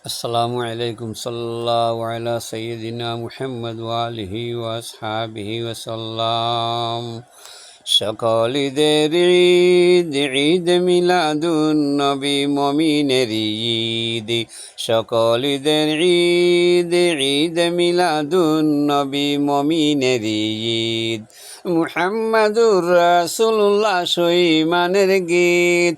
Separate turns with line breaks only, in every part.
আসসালামু আলাইকুম সাল্লাল্লাহু আলা সাইয়্যিদিনা মুহাম্মদ ওয়া আলিহি ওয়া আসহাবিহি ওয়া সাল্লাম। সকল ঈদের ঈদ ঈদ মিলাদুন নবী মুমিনের ঈদ। সকল ঈদের ঈদ ঈদ মিলাদুন নবী মুমিনের ঈদ। মুহাম্মাদুর রাসূলুল্লাহ সইমানের গীত,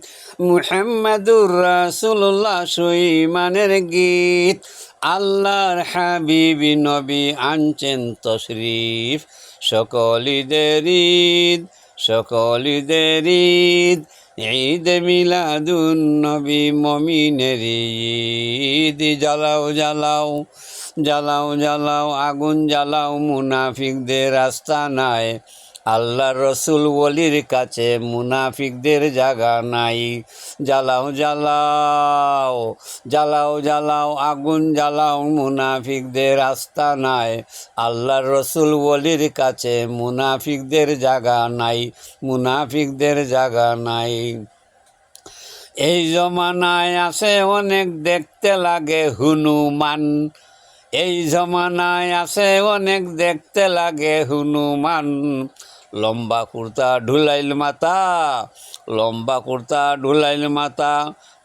মুহাম্মাদুর রাসূলুল্লাহ সইমানের গীত। আল্লাহর হাবিবি নবী আনছেন তশরিফ। সকল ঈদের ঈদ, সকল ঈদের ঈদ ঈদ মিলাদুন নবী মুমিনের ঈদ। জ্বালাও জ্বালাও জ্বালাও জ্বালাও আগুন জ্বালাও মুনাফিকদের আস্তানায়। আল্লাহর রসুল ওলির কাছে মুনাফিকদের জায়গা নাই। জ্বালাও জ্বালাও জ্বালাও জ্বালাও আগুন জ্বালাও মুনাফিকদের আস্তানায়। আল্লাহর রসুল ওলির কাছে মুনাফিকদের জায়গা নাই, মুনাফিকদের জায়গা নাই। এই জমানায় আছে অনেক দেখতে লাগে হনুমান। এই জমানায় আছে অনেক দেখতে লাগে হনুমান। লম্বা কুর্তা ঢুলাইল মাথা, লম্বা কুর্তা ঢুলাইল মাথা।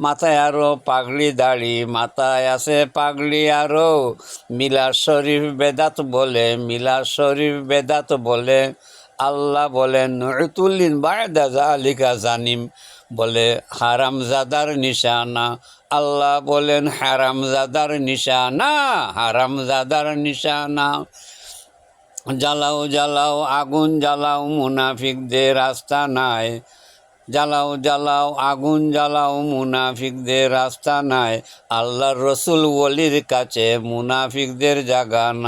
মাথায় আরো পাগড়ি দাড়ি, মাথায় আছে পাগড়ি আরো। মিলাদ শরীফ বেদাত বলে, মিলাদ শরীফ বেদাত বলে। আল্লাহ বলেন নুতুলিন বায়দা যালিকা জানিম, বলে হারামজাদার নিশানা। আল্লাহ বলেন হারামজাদার নিশানা, হারামজাদার নিশানা। জ্বালাও জ্বালাও আগুন জ্বালাও মুনাফিকদের আস্তানায়। জ্বালাও জ্বালাও আগুন জ্বালাও মুনাফিকদের আস্তানায়। আল্লাহর রসুল ওলির কাছে মুনাফিকদের জায়গা নাই।